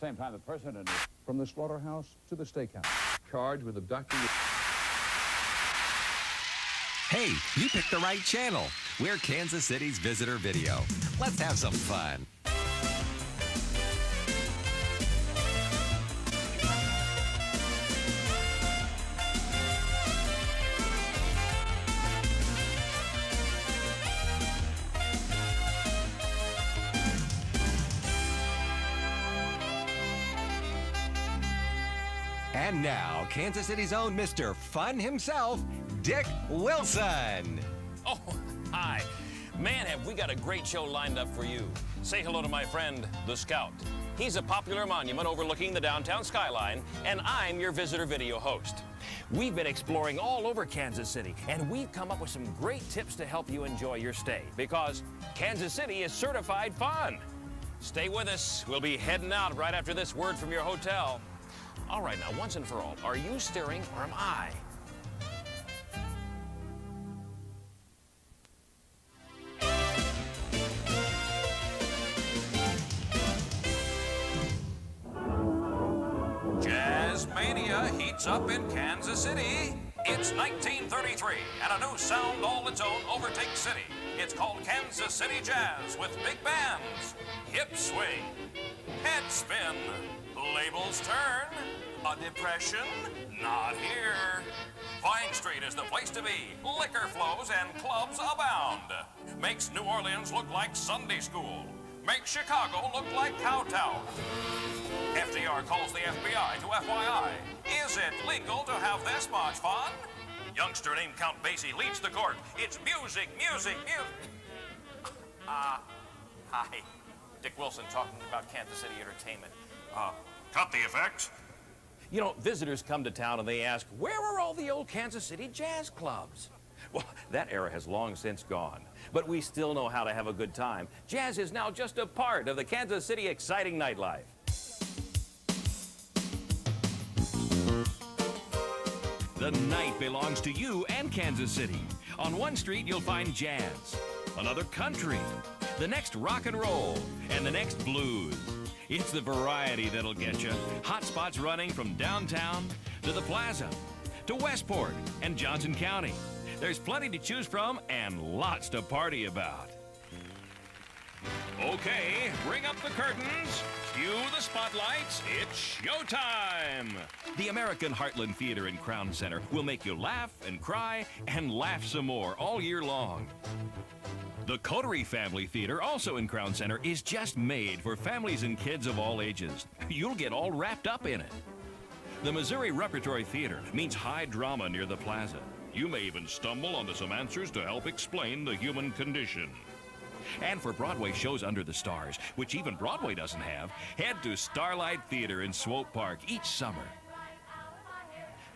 Same time, the president is from the slaughterhouse to the steakhouse, charged with abducting. Hey, you picked the right channel. We're Kansas City's Visitor Video. Let's have some fun. And now, Kansas City's own Mr. Fun himself, Dick Wilson. Oh, hi. Man, have we got a great show lined up for you. Say hello to my friend, the Scout. He's a popular monument overlooking the downtown skyline, and I'm your visitor video host. We've been exploring all over Kansas City, and we've come up with some great tips to help you enjoy your stay, because Kansas City is certified fun. Stay with us. We'll be heading out right after this word from your hotel. All right, now, once and for all, are you steering or am I? Jazz mania heats up in Kansas City. It's 1933, and a new sound all its own overtakes city. It's called Kansas City Jazz with big bands, hip swing, head spin, labels turn. A depression? Not here. Vine Street is the place to be. Liquor flows and clubs abound. Makes New Orleans look like Sunday school. Makes Chicago look like Cowtown. FDR calls the FBI to FYI. Is it legal to have this much fun? Youngster named Count Basie leads the court. It's music, music, music. Hi. Dick Wilson talking about Kansas City entertainment. Cut the effects. You know, visitors come to town and they ask, where are all the old Kansas City jazz clubs? Well, that era has long since gone, but we still know how to have a good time. Jazz is now just a part of the Kansas City exciting nightlife. The night belongs to you and Kansas City. On one street, you'll find jazz, another country, the next rock and roll, and the next blues. It's the variety that'll get you. Hot spots running from downtown to the plaza, to Westport and Johnson County. There's plenty to choose from and lots to party about. Okay, bring up the curtains, cue the spotlights, it's showtime! The American Heartland Theater in Crown Center will make you laugh and cry and laugh some more all year long. The Coterie Family Theater, also in Crown Center, is just made for families and kids of all ages. You'll get all wrapped up in it. The Missouri Repertory Theater means high drama near the plaza. You may even stumble onto some answers to help explain the human condition. And for Broadway shows under the stars, which even Broadway doesn't have, head to Starlight Theater in Swope Park each summer.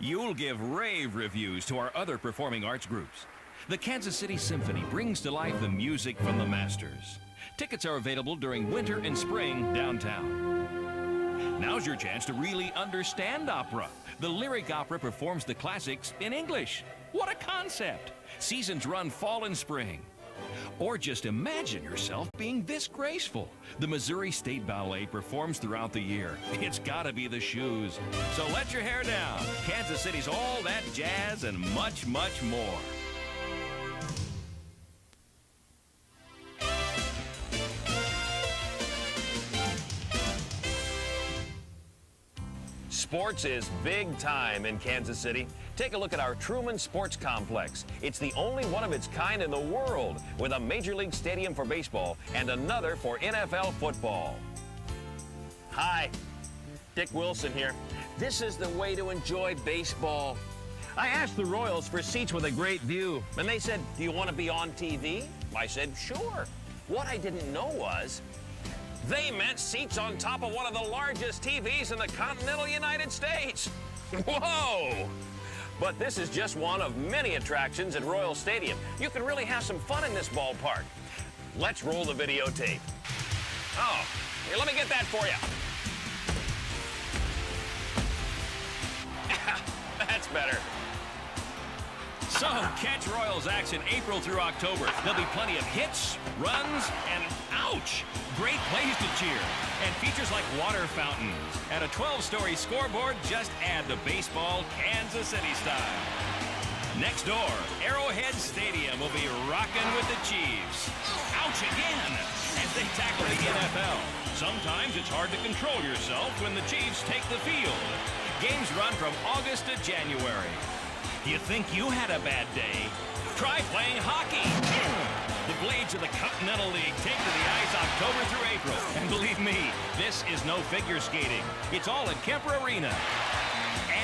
You'll give rave reviews to our other performing arts groups. The Kansas City Symphony brings to life the music from the masters. Tickets are available during winter and spring downtown. Now's your chance to really understand opera. The Lyric Opera performs the classics in English. What a concept! Seasons run fall and spring. Or just imagine yourself being this graceful. The Missouri State Ballet performs throughout the year. It's gotta be the shoes. So let your hair down. Kansas City's all that jazz and much, much more. Sports is big time in Kansas City. Take a look at our Truman Sports Complex. It's the only one of its kind in the world, with a Major League Stadium for baseball and another for NFL football. Hi, Dick Wilson here. This is the way to enjoy baseball. I asked the Royals for seats with a great view, and they said, do you want to be on TV? I said, sure. What I didn't know was, they meant seats on top of one of the largest TVs in the continental United States. Whoa! But this is just one of many attractions at Royal Stadium. You can really have some fun in this ballpark. Let's roll the videotape. Oh, here, let me get that for you. That's better. So, catch Royals action April through October. There'll be plenty of hits, runs, and ouch! Great plays to cheer. And features like water fountains and a 12-story scoreboard just add the baseball Kansas City style. Next door, Arrowhead Stadium will be rocking with the Chiefs. Ouch again, as they tackle the NFL. Sometimes it's hard to control yourself when the Chiefs take the field. Games run from August to January. You think you had a bad day? Try playing hockey. The Blades of the Continental League take to the ice October through April. And believe me, this is no figure skating. It's all at Kemper Arena.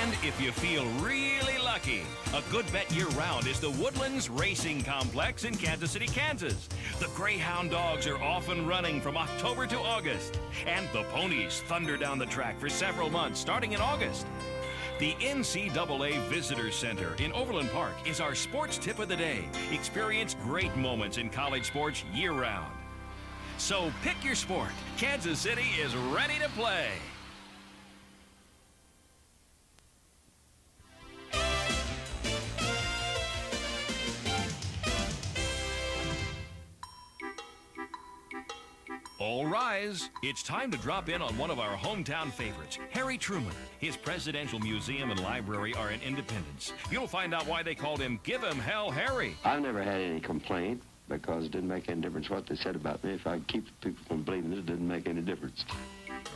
And if you feel really lucky, a good bet year-round is the Woodlands Racing Complex in Kansas City, Kansas. The Greyhound dogs are often running from October to August. And the ponies thunder down the track for several months, starting in August. The NCAA Visitor Center in Overland Park is our sports tip of the day. Experience great moments in college sports year-round. So pick your sport. Kansas City is ready to play. All rise. It's time to drop in on one of our hometown favorites, Harry Truman. His presidential museum and library are in Independence. You'll find out why they called him Give 'Em Hell Harry. I've never had any complaint because it didn't make any difference what they said about me. If I could keep people from believing it didn't make any difference.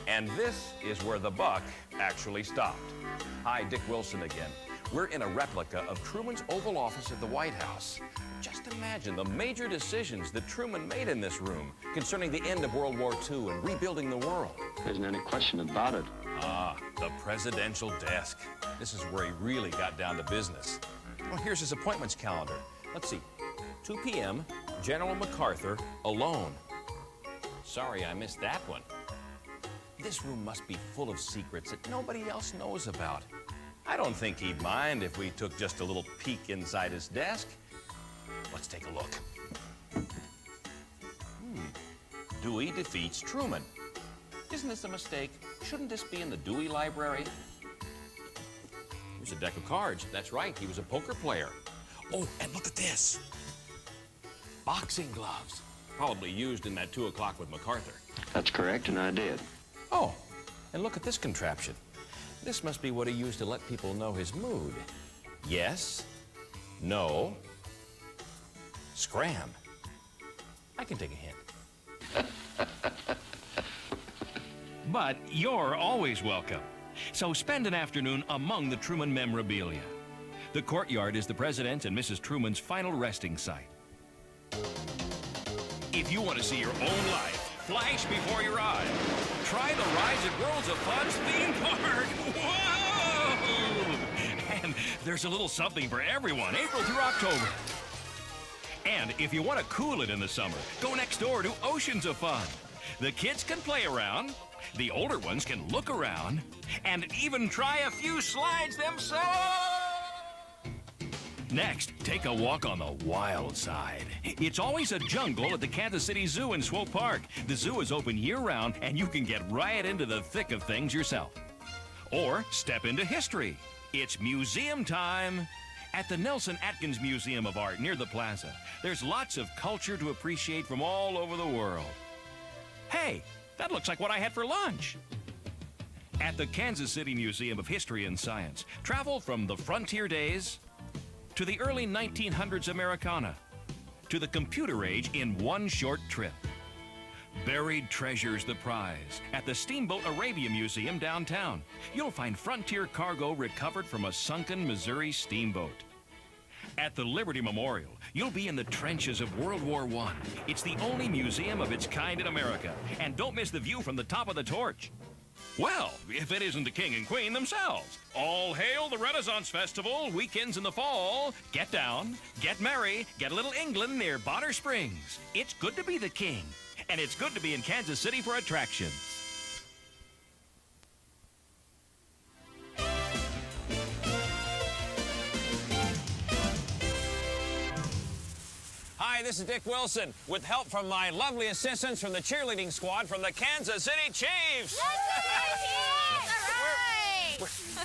And this is where the buck actually stopped. Hi, Dick Wilson again. We're in a replica of Truman's Oval Office at the White House. Just imagine the major decisions that Truman made in this room concerning the end of World War II and rebuilding the world. There isn't any question about it. Ah, the presidential desk. This is where he really got down to business. Well, here's his appointments calendar. Let's see. 2 p.m., General MacArthur alone. Sorry, I missed that one. This room must be full of secrets that nobody else knows about. I don't think he'd mind if we took just a little peek inside his desk. Let's take a look. Dewey defeats Truman. Isn't this a mistake? Shouldn't this be in the Dewey Library? Here's a deck of cards. That's right, he was a poker player. Oh, and look at this. Boxing gloves. Probably used in that 2 o'clock with MacArthur. That's correct, and I did. Oh, and look at this contraption. This must be what he used to let people know his mood. Yes, no, scram. I can take a hint. But you're always welcome. So spend an afternoon among the Truman memorabilia. The courtyard is the President and Mrs. Truman's final resting site. If you want to see your own life flash before your eyes, try the Rise at Worlds of Fun's theme park. Whoa! And there's a little something for everyone, April through October. And if you want to cool it in the summer, go next door to Oceans of Fun. The kids can play around, the older ones can look around, and even try a few slides themselves. Next, take a walk on the wild side. It's always a jungle at the Kansas City Zoo in Swope Park. The zoo is open year-round, and you can get right into the thick of things yourself. Or step into history. It's museum time. At the Nelson Atkins Museum of Art near the plaza, there's lots of culture to appreciate from all over the world. Hey, that looks like what I had for lunch. At the Kansas City Museum of History and Science, travel from the frontier days to the early 1900s Americana, to the computer age in one short trip. Buried treasures the prize at the Steamboat Arabia Museum downtown. You'll find frontier cargo recovered from a sunken Missouri steamboat. At the Liberty Memorial, you'll be in the trenches of World War I. It's the only museum of its kind in America. And don't miss the view from the top of the torch. Well, if it isn't the King and Queen themselves. All hail the Renaissance Festival, weekends in the fall. Get down, get merry, get a little England near Bonner Springs. It's good to be the king, and it's good to be in Kansas City for attractions. Hi, this is Dick Wilson, with help from my lovely assistants from the cheerleading squad from the Kansas City Chiefs.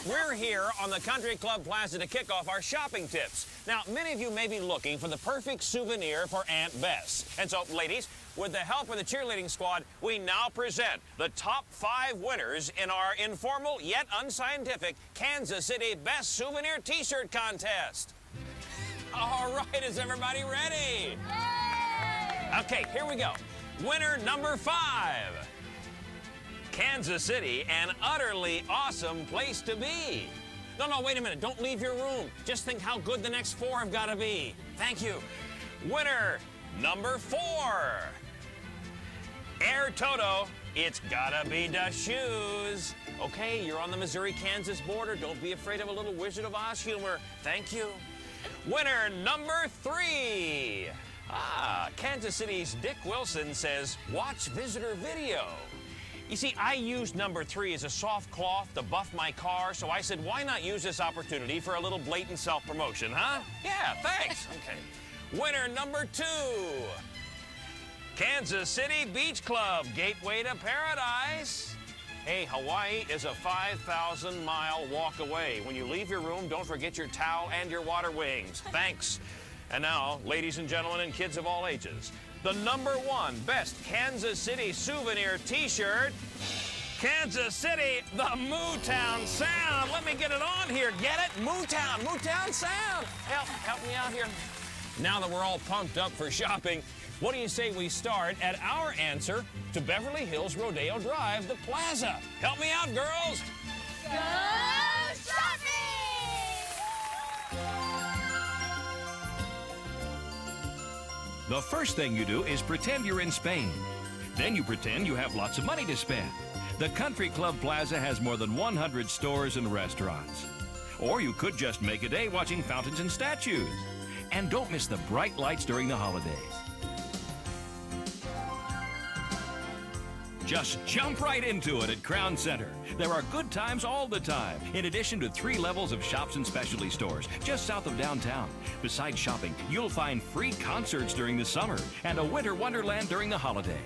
We're here on the Country Club Plaza to kick off our shopping tips. Now, many of you may be looking for the perfect souvenir for Aunt Bess. And so, ladies, with the help of the cheerleading squad, we now present the top 5 winners in our informal yet unscientific Kansas City Best Souvenir T-shirt contest. All right, is everybody ready? Yay! Okay, here we go. Winner number 5. Kansas City, an utterly awesome place to be. No, wait a minute. Don't leave your room. Just think how good the next 4 have got to be. Thank you. Winner number 4. Air Toto, it's gotta be the shoes. Okay, you're on the Missouri-Kansas border. Don't be afraid of a little Wizard of Oz humor. Thank you. Winner number 3. Kansas City's Dick Wilson says, watch visitor video. You see, I used number 3 as a soft cloth to buff my car, so I said, why not use this opportunity for a little blatant self-promotion, huh? Yeah, thanks. Okay. Winner number 2. Kansas City Beach Club, gateway to paradise. Hey, Hawaii is a 5,000-mile walk away. When you leave your room, don't forget your towel and your water wings. Thanks. And now, ladies and gentlemen and kids of all ages, the number 1 best Kansas City souvenir T-shirt, Kansas City, the Mootown Sound. Let me get it on here. Get it? Mootown Sound. Help me out here. Now that we're all pumped up for shopping, what do you say we start at our answer to Beverly Hills Rodeo Drive, the Plaza? Help me out, girls. Go shopping! The first thing you do is pretend you're in Spain. Then you pretend you have lots of money to spend. The Country Club Plaza has more than 100 stores and restaurants. Or you could just make a day watching fountains and statues. And don't miss the bright lights during the holidays. Just jump right into it at Crown Center. There are good times all the time, in addition to 3 levels of shops and specialty stores just south of downtown. Besides shopping, you'll find free concerts during the summer and a winter wonderland during the holiday.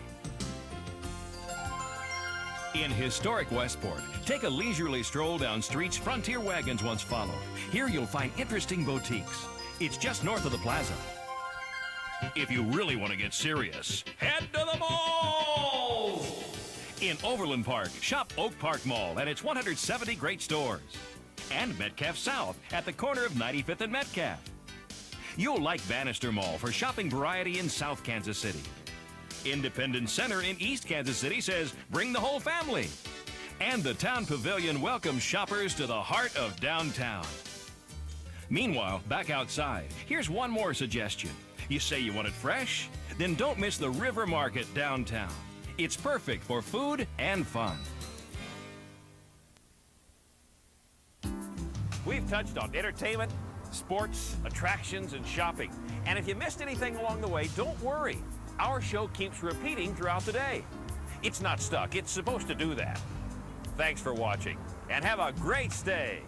In historic Westport, take a leisurely stroll down streets Frontier wagons once followed. Here you'll find interesting boutiques. It's just north of the plaza. If you really want to get serious, head to the mall! In Overland Park, shop Oak Park Mall and its 170 great stores. And Metcalf South at the corner of 95th and Metcalf. You'll like Bannister Mall for shopping variety in South Kansas City. Independence Center in East Kansas City says, bring the whole family. And the Town Pavilion welcomes shoppers to the heart of downtown. Meanwhile, back outside, here's one more suggestion. You say you want it fresh? Then don't miss the River Market downtown. It's perfect for food and fun. We've touched on entertainment, sports, attractions, and shopping. And if you missed anything along the way, don't worry. Our show keeps repeating throughout the day. It's not stuck. It's supposed to do that. Thanks for watching, and have a great stay.